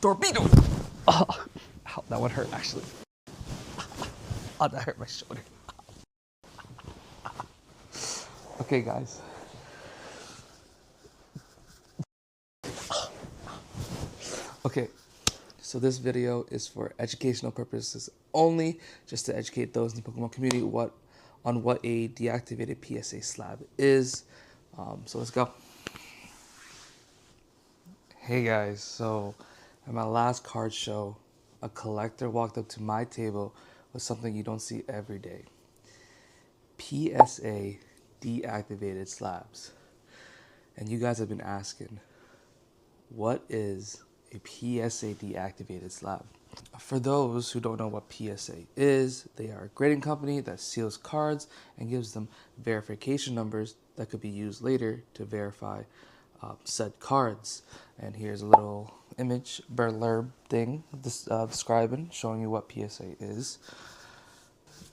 Torpedo! Oh, ow, that one hurt actually. Oh, that hurt my shoulder. Okay, guys. Okay, so this video is for educational purposes only, just to educate those in the Pokemon community on what a deactivated PSA slab is. So let's go. Hey guys, so at my last card show, a collector walked up to my table with something you don't see every day. PSA deactivated slabs. And you guys have been asking, what is a PSA deactivated slab? For those who don't know what PSA is, they are a grading company that seals cards and gives them verification numbers that could be used later to verify said cards. And here's a little image blurb thing describing, showing you what PSA is.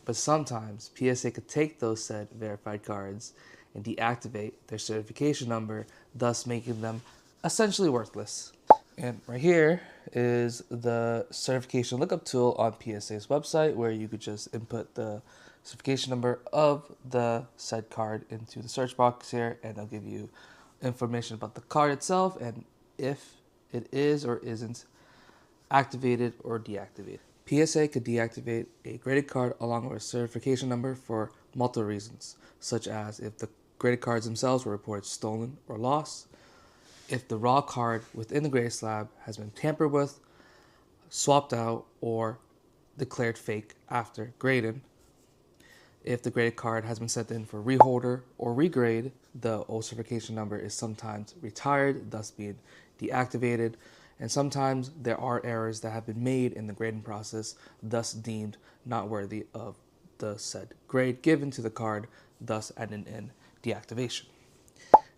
But sometimes PSA could take those said verified cards and deactivate their certification number, thus making them essentially worthless. And right here is the certification lookup tool on PSA's website, where you could just input the certification number of the said card into the search box here, and they'll give you information about the card itself and if it is or isn't activated or deactivated. PSA could deactivate a graded card along with a certification number for multiple reasons, such as if the graded cards themselves were reported stolen or lost, if the raw card within the graded slab has been tampered with, swapped out, or declared fake after grading, if the graded card has been sent in for reholder or regrade, the old certification number is sometimes retired, thus being deactivated, and sometimes there are errors that have been made in the grading process, thus deemed not worthy of the said grade given to the card, thus ending in deactivation.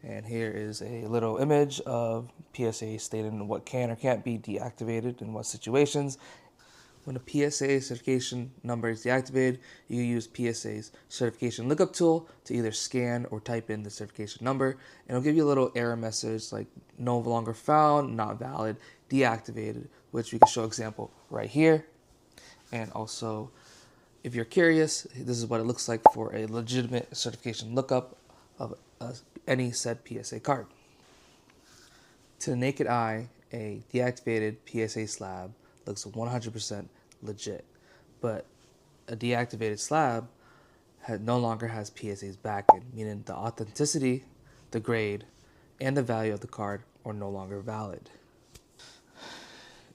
And here is a little image of PSA stating what can or can't be deactivated in what situations. When a PSA certification number is deactivated, you use PSA's certification lookup tool to either scan or type in the certification number, and it'll give you a little error message like no longer found, not valid, deactivated, which we can show example right here. And also, if you're curious, this is what it looks like for a legitimate certification lookup of any said PSA card. To the naked eye, a deactivated PSA slab looks 100% legit, but a deactivated slab no longer has PSA's backing, meaning the authenticity, the grade, and the value of the card are no longer valid.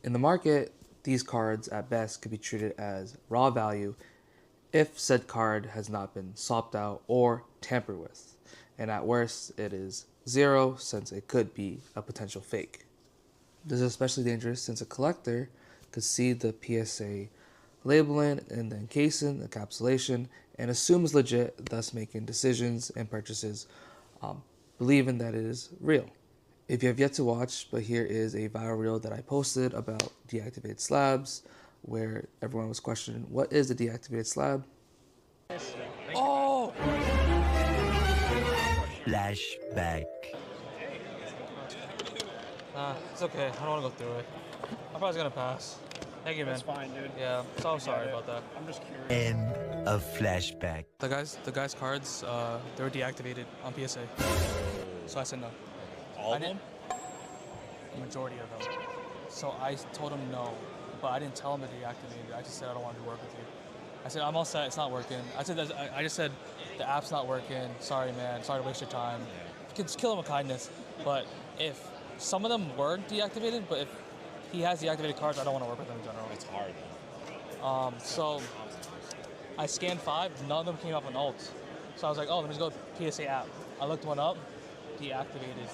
In the market, these cards at best could be treated as raw value if said card has not been swapped out or tampered with, and at worst it is 0 since it could be a potential fake. This is especially dangerous since a collector could see the PSA labeling and the encasing, the encapsulation, and assume it's legit, thus making decisions and purchases believing that it is real. If you have yet to watch, but here is a viral reel that I posted about deactivated slabs, where everyone was questioning, what is a deactivated slab? Oh! Flashback. It's okay. I don't want to go through it. I'm probably gonna pass. Thank you, man. That's fine, dude. Yeah, so sorry about that. I'm just curious. End of flashback. The guys' cards, they were deactivated on PSA. So I said no. All of them? The majority of them. So I told him no, but I didn't tell him to deactivate it. I just said I don't want to work with you. I said I'm all set. It's not working. I just said the app's not working. Sorry, man. Sorry to waste your time. You can just kill him with kindness. But if some of them were deactivated, but if he has deactivated cards, I don't want to work with him in general. It's hard, though. So I scanned 5. None of them came up on alt. So I was like, oh, let me just go with PSA app. I looked one up. Deactivated.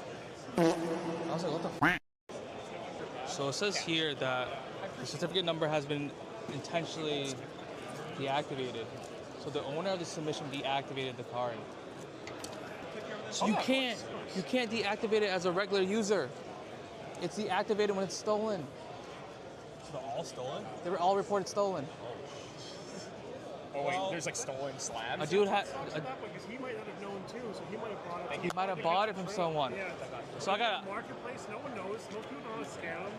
I was like, what the f? So it says here that the certificate number has been intentionally deactivated. So the owner of the submission deactivated the card. So you can't deactivate it as a regular user. It's deactivated when it's stolen. So they're all stolen? They were all reported stolen. Oh wait, there's like stolen slabs? A dude had. Because he might not have known too, so he might have bought it. He might have bought it from someone. Yeah. So I got. Marketplace, no one knows. No people know how to scam them.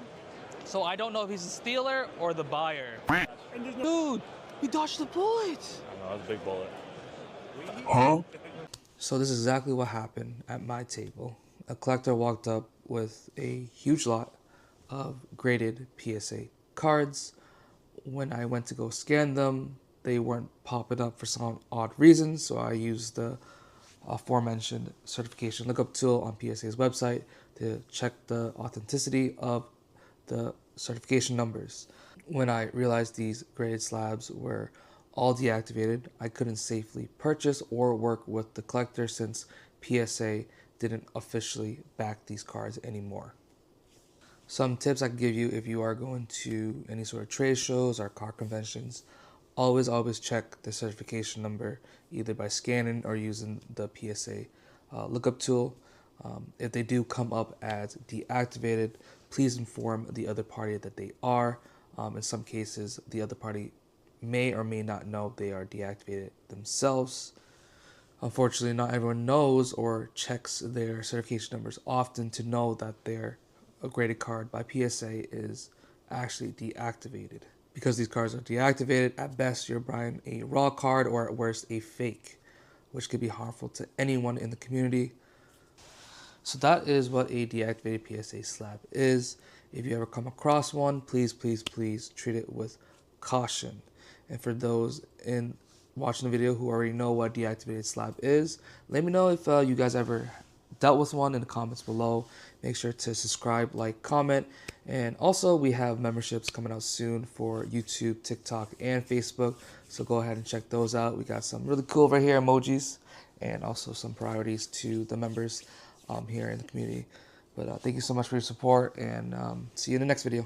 So I don't know if he's the stealer or the buyer. And there's no Dude, he dodged the bullet. I know, that was a big bullet. So this is exactly what happened at my table. A collector walked up with a huge lot of graded PSA cards. When I went to go scan them, they weren't popping up for some odd reason, so I used the aforementioned certification lookup tool on PSA's website to check the authenticity of the certification numbers. When I realized these graded slabs were all deactivated, I couldn't safely purchase or work with the collector since PSA didn't officially back these cards anymore. Some tips I can give you if you are going to any sort of trade shows or card conventions: always check the certification number either by scanning or using the PSA lookup tool. If they do come up as deactivated, please inform the other party that they are. In some cases, the other party may or may not know they are deactivated themselves. Unfortunately, not everyone knows or checks their certification numbers often to know that their graded card by PSA is actually deactivated. Because these cards are deactivated, at best you're buying a raw card or at worst a fake, which could be harmful to anyone in the community. So that is what a deactivated PSA slab is. If you ever come across one, please treat it with caution. And for those in watching the video who already know what deactivated slab is, let me know if you guys ever dealt with one in the comments below. Make sure to subscribe, like, comment, and also we have memberships coming out soon for YouTube, TikTok, and Facebook, so go ahead and check those out. We got some really cool right here emojis and also some priorities to the members here in the community. But thank you so much for your support, and see you in the next video.